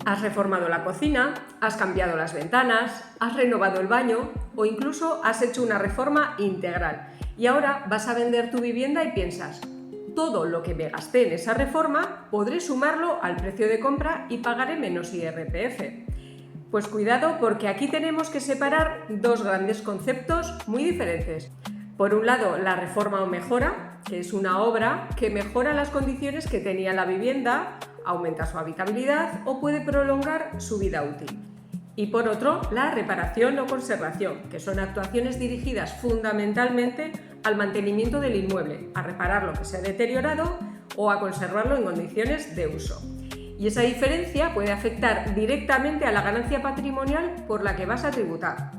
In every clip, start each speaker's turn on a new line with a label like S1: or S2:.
S1: Has reformado la cocina, has cambiado las ventanas, has renovado el baño o incluso has hecho una reforma integral. Y ahora vas a vender tu vivienda y piensas, todo lo que me gasté en esa reforma podré sumarlo al precio de compra y pagaré menos IRPF. Pues cuidado, porque aquí tenemos que separar dos grandes conceptos muy diferentes. Por un lado, la reforma o mejora, que es una obra que mejora las condiciones que tenía la vivienda, aumenta su habitabilidad o puede prolongar su vida útil. Y por otro, la reparación o conservación, que son actuaciones dirigidas fundamentalmente al mantenimiento del inmueble, a reparar lo que se ha deteriorado o a conservarlo en condiciones de uso. Y esa diferencia puede afectar directamente a la ganancia patrimonial por la que vas a tributar.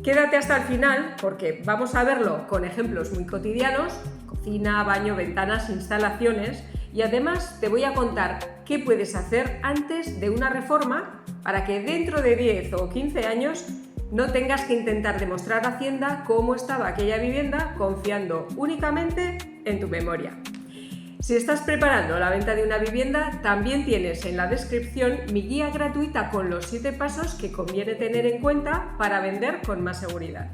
S1: Quédate hasta el final porque vamos a verlo con ejemplos muy cotidianos: cocina, baño, ventanas, instalaciones, y además te voy a contar qué puedes hacer antes de una reforma para que dentro de 10 o 15 años no tengas que intentar demostrar a Hacienda cómo estaba aquella vivienda confiando únicamente en tu memoria. Si estás preparando la venta de una vivienda, también tienes en la descripción mi guía gratuita con los 7 pasos que conviene tener en cuenta para vender con más seguridad.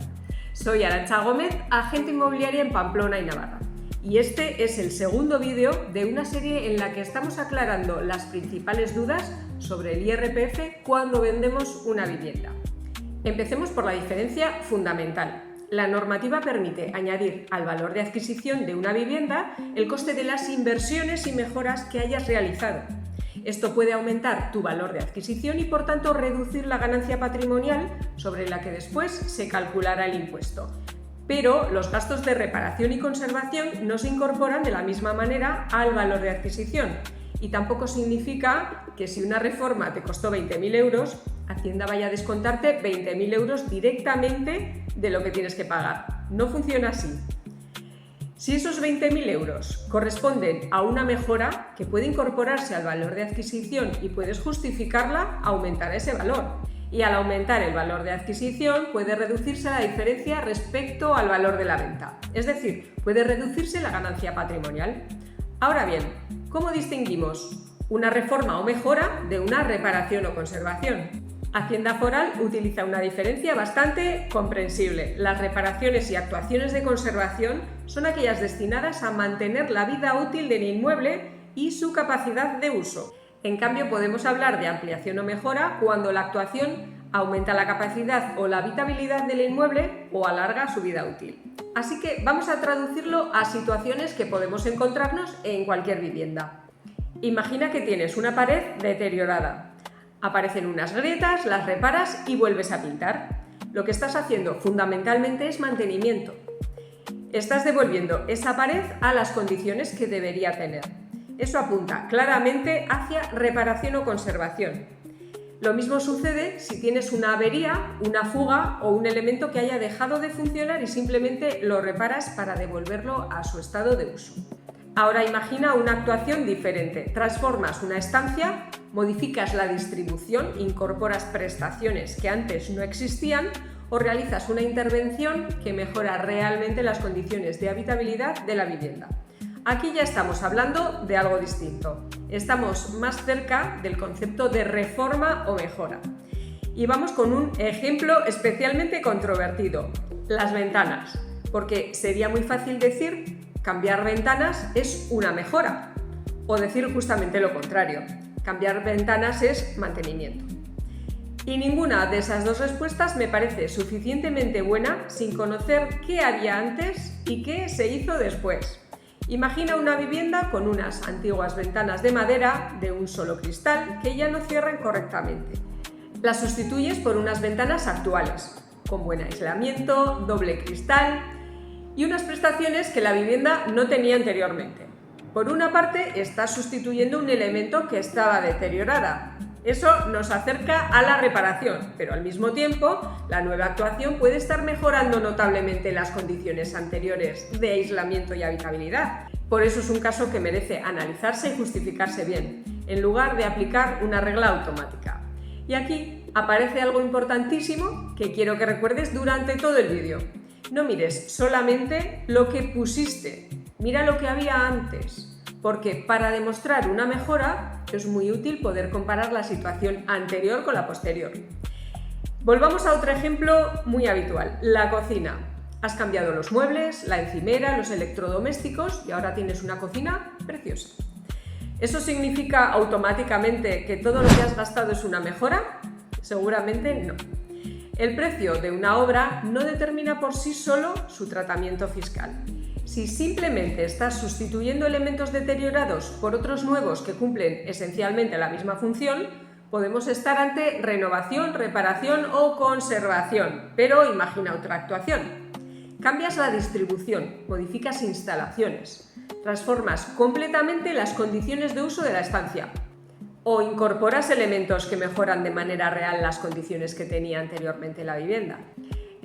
S1: Soy Arantxa Gómez, agente inmobiliaria en Pamplona y Navarra. Y este es el segundo vídeo de una serie en la que estamos aclarando las principales dudas sobre el IRPF cuando vendemos una vivienda. Empecemos por la diferencia fundamental. La normativa permite añadir al valor de adquisición de una vivienda el coste de las inversiones y mejoras que hayas realizado. Esto puede aumentar tu valor de adquisición y por tanto reducir la ganancia patrimonial sobre la que después se calculará el impuesto. Pero los gastos de reparación y conservación no se incorporan de la misma manera al valor de adquisición. Y tampoco significa que si una reforma te costó 20.000 euros, Hacienda vaya a descontarte 20.000 euros directamente de lo que tienes que pagar. No funciona así. Si esos 20.000 euros corresponden a una mejora que puede incorporarse al valor de adquisición y puedes justificarla, aumentará ese valor. Y al aumentar el valor de adquisición puede reducirse la diferencia respecto al valor de la venta. Es decir, puede reducirse la ganancia patrimonial. Ahora bien, ¿cómo distinguimos una reforma o mejora de una reparación o conservación? Hacienda Foral utiliza una diferencia bastante comprensible. Las reparaciones y actuaciones de conservación son aquellas destinadas a mantener la vida útil del inmueble y su capacidad de uso. En cambio, podemos hablar de ampliación o mejora cuando la actuación aumenta la capacidad o la habitabilidad del inmueble o alarga su vida útil. Así que vamos a traducirlo a situaciones que podemos encontrarnos en cualquier vivienda. Imagina que tienes una pared deteriorada. Aparecen unas grietas, las reparas y vuelves a pintar. Lo que estás haciendo fundamentalmente es mantenimiento. Estás devolviendo esa pared a las condiciones que debería tener. Eso apunta claramente hacia reparación o conservación. Lo mismo sucede si tienes una avería, una fuga o un elemento que haya dejado de funcionar y simplemente lo reparas para devolverlo a su estado de uso. Ahora imagina una actuación diferente. Transformas una estancia, modificas la distribución, incorporas prestaciones que antes no existían o realizas una intervención que mejora realmente las condiciones de habitabilidad de la vivienda. Aquí ya estamos hablando de algo distinto. Estamos más cerca del concepto de reforma o mejora. Y vamos con un ejemplo especialmente controvertido: las ventanas. Porque sería muy fácil decir cambiar ventanas es una mejora, o decir justamente lo contrario: cambiar ventanas es mantenimiento. Y ninguna de esas dos respuestas me parece suficientemente buena sin conocer qué había antes y qué se hizo después. Imagina una vivienda con unas antiguas ventanas de madera de un solo cristal que ya no cierran correctamente. Las sustituyes por unas ventanas actuales, con buen aislamiento, doble cristal y unas prestaciones que la vivienda no tenía anteriormente. Por una parte, estás sustituyendo un elemento que estaba deteriorada. Eso nos acerca a la reparación, pero al mismo tiempo, la nueva actuación puede estar mejorando notablemente las condiciones anteriores de aislamiento y habitabilidad. Por eso es un caso que merece analizarse y justificarse bien, en lugar de aplicar una regla automática. Y aquí aparece algo importantísimo que quiero que recuerdes durante todo el vídeo. No mires solamente lo que pusiste, mira lo que había antes, porque para demostrar una mejora Es muy útil poder comparar la situación anterior con la posterior. Volvamos a otro ejemplo muy habitual, la cocina. Has cambiado los muebles, la encimera, los electrodomésticos y ahora tienes una cocina preciosa. ¿Eso significa automáticamente que todo lo que has gastado es una mejora? Seguramente no. El precio de una obra no determina por sí solo su tratamiento fiscal. Si simplemente estás sustituyendo elementos deteriorados por otros nuevos que cumplen esencialmente la misma función, podemos estar ante renovación, reparación o conservación, pero imagina otra actuación. Cambias la distribución, modificas instalaciones, transformas completamente las condiciones de uso de la estancia o incorporas elementos que mejoran de manera real las condiciones que tenía anteriormente la vivienda.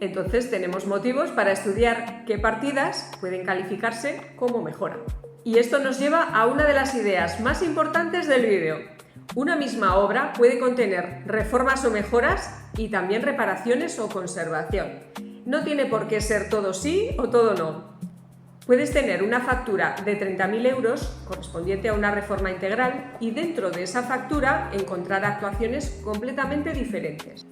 S1: Entonces tenemos motivos para estudiar qué partidas pueden calificarse como mejora. Y esto nos lleva a una de las ideas más importantes del vídeo. Una misma obra puede contener reformas o mejoras y también reparaciones o conservación. No tiene por qué ser todo sí o todo no. Puedes tener una factura de 30.000 euros correspondiente a una reforma integral y dentro de esa factura encontrar actuaciones completamente diferentes.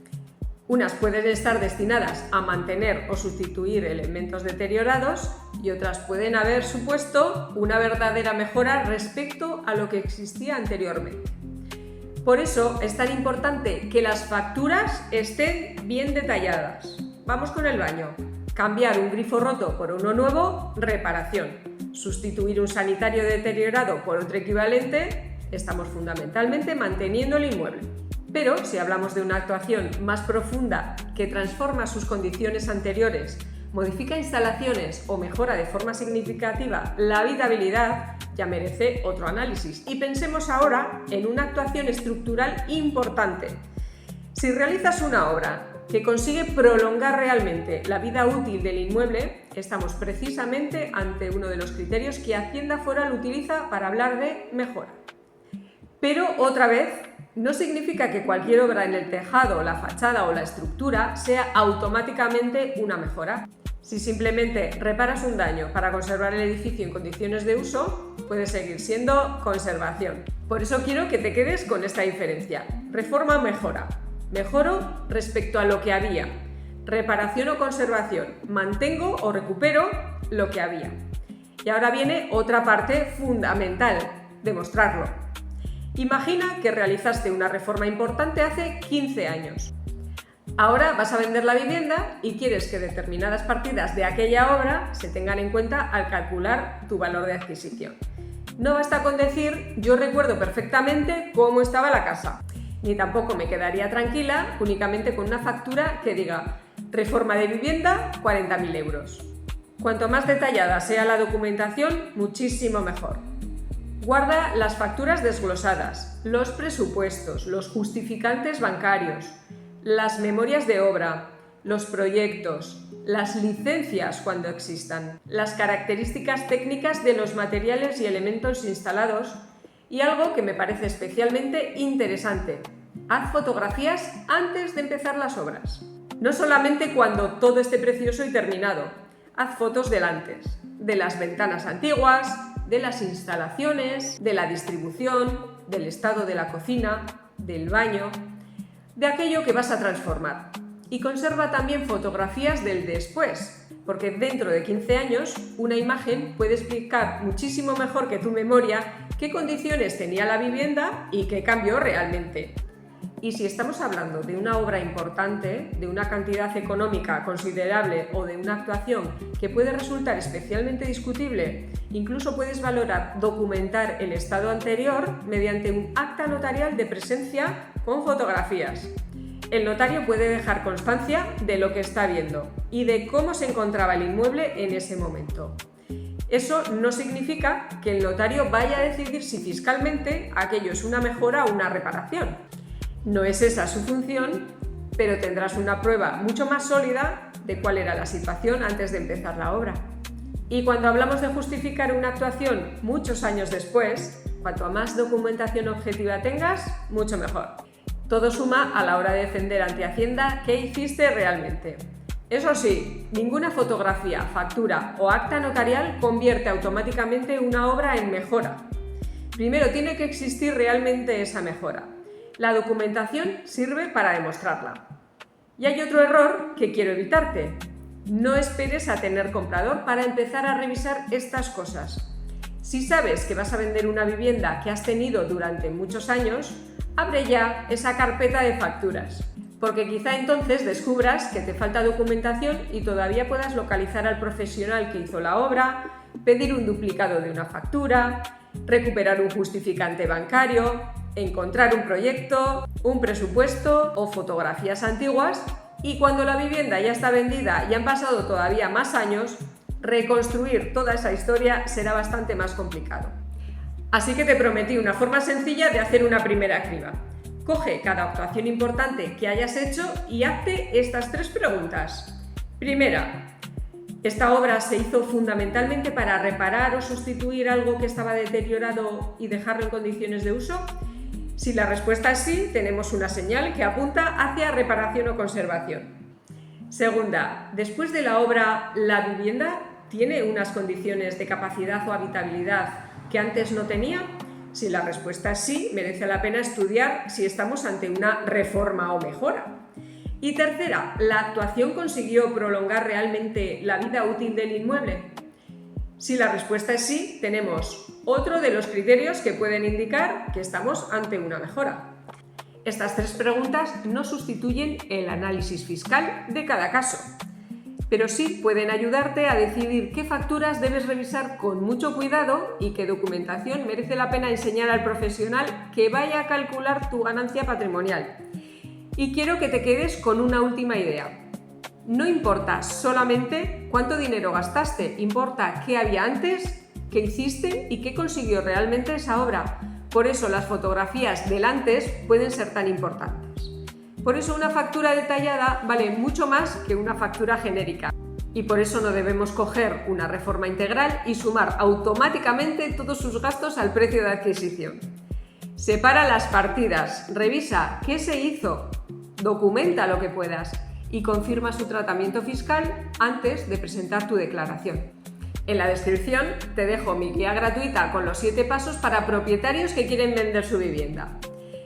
S1: Unas pueden estar destinadas a mantener o sustituir elementos deteriorados y otras pueden haber supuesto una verdadera mejora respecto a lo que existía anteriormente. Por eso es tan importante que las facturas estén bien detalladas. Vamos con el baño. Cambiar un grifo roto por uno nuevo, reparación. Sustituir un sanitario deteriorado por otro equivalente, estamos fundamentalmente manteniendo el inmueble. Pero si hablamos de una actuación más profunda que transforma sus condiciones anteriores, modifica instalaciones o mejora de forma significativa la habitabilidad, ya merece otro análisis. Y pensemos ahora en una actuación estructural importante. Si realizas una obra que consigue prolongar realmente la vida útil del inmueble, estamos precisamente ante uno de los criterios que Hacienda Foral utiliza para hablar de mejora. Pero otra vez, no significa que cualquier obra en el tejado, la fachada o la estructura sea automáticamente una mejora. Si simplemente reparas un daño para conservar el edificio en condiciones de uso, puede seguir siendo conservación. Por eso quiero que te quedes con esta diferencia. Reforma o mejora. Mejoro respecto a lo que había. Reparación o conservación. Mantengo o recupero lo que había. Y ahora viene otra parte fundamental, demostrarlo. Imagina que realizaste una reforma importante hace 15 años. Ahora vas a vender la vivienda y quieres que determinadas partidas de aquella obra se tengan en cuenta al calcular tu valor de adquisición. No basta con decir yo recuerdo perfectamente cómo estaba la casa. Ni tampoco me quedaría tranquila únicamente con una factura que diga reforma de vivienda 40.000 euros. Cuanto más detallada sea la documentación, muchísimo mejor. Guarda las facturas desglosadas, los presupuestos, los justificantes bancarios, las memorias de obra, los proyectos, las licencias cuando existan, las características técnicas de los materiales y elementos instalados y algo que me parece especialmente interesante, haz fotografías antes de empezar las obras. No solamente cuando todo esté precioso y terminado, haz fotos del antes, de las ventanas antiguas, de las instalaciones, de la distribución, del estado de la cocina, del baño, de aquello que vas a transformar. Y conserva también fotografías del después, porque dentro de 15 años una imagen puede explicar muchísimo mejor que tu memoria qué condiciones tenía la vivienda y qué cambió realmente. Y si estamos hablando de una obra importante, de una cantidad económica considerable o de una actuación que puede resultar especialmente discutible, incluso puedes valorar documentar el estado anterior mediante un acta notarial de presencia con fotografías. El notario puede dejar constancia de lo que está viendo y de cómo se encontraba el inmueble en ese momento. Eso no significa que el notario vaya a decidir si fiscalmente aquello es una mejora o una reparación. No es esa su función, pero tendrás una prueba mucho más sólida de cuál era la situación antes de empezar la obra. Y cuando hablamos de justificar una actuación muchos años después, cuanto más documentación objetiva tengas, mucho mejor. Todo suma a la hora de defender ante Hacienda qué hiciste realmente. Eso sí, ninguna fotografía, factura o acta notarial convierte automáticamente una obra en mejora. Primero tiene que existir realmente esa mejora. La documentación sirve para demostrarla. Y hay otro error que quiero evitarte. No esperes a tener comprador para empezar a revisar estas cosas. Si sabes que vas a vender una vivienda que has tenido durante muchos años, abre ya esa carpeta de facturas, porque quizá entonces descubras que te falta documentación y todavía puedas localizar al profesional que hizo la obra, pedir un duplicado de una factura, recuperar un justificante bancario, encontrar un proyecto, un presupuesto o fotografías antiguas, y cuando la vivienda ya está vendida y han pasado todavía más años, reconstruir toda esa historia será bastante más complicado. Así que te prometí una forma sencilla de hacer una primera criba. Coge cada actuación importante que hayas hecho y hazte estas 3 preguntas. Primera, ¿esta obra se hizo fundamentalmente para reparar o sustituir algo que estaba deteriorado y dejarlo en condiciones de uso? Si la respuesta es sí, tenemos una señal que apunta hacia reparación o conservación. Segunda, después de la obra, ¿la vivienda tiene unas condiciones de capacidad o habitabilidad que antes no tenía? Si la respuesta es sí, merece la pena estudiar si estamos ante una reforma o mejora. Y tercera, ¿la actuación consiguió prolongar realmente la vida útil del inmueble? Si la respuesta es sí, tenemos otro de los criterios que pueden indicar que estamos ante una mejora. Estas 3 preguntas no sustituyen el análisis fiscal de cada caso, pero sí pueden ayudarte a decidir qué facturas debes revisar con mucho cuidado y qué documentación merece la pena enseñar al profesional que vaya a calcular tu ganancia patrimonial. Y quiero que te quedes con una última idea. No importa solamente cuánto dinero gastaste, importa qué había antes, qué hiciste y qué consiguió realmente esa obra. Por eso las fotografías del antes pueden ser tan importantes. Por eso una factura detallada vale mucho más que una factura genérica. Y por eso no debemos coger una reforma integral y sumar automáticamente todos sus gastos al precio de adquisición. Separa las partidas, revisa qué se hizo, documenta lo que puedas y confirma su tratamiento fiscal antes de presentar tu declaración. En la descripción te dejo mi guía gratuita con los 7 pasos para propietarios que quieren vender su vivienda.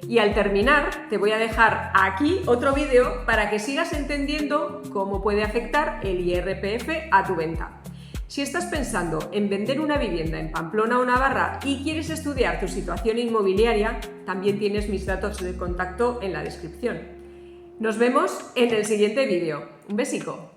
S1: Y al terminar te voy a dejar aquí otro vídeo para que sigas entendiendo cómo puede afectar el IRPF a tu venta. Si estás pensando en vender una vivienda en Pamplona o Navarra y quieres estudiar tu situación inmobiliaria, también tienes mis datos de contacto en la descripción. Nos vemos en el siguiente vídeo. Un besico.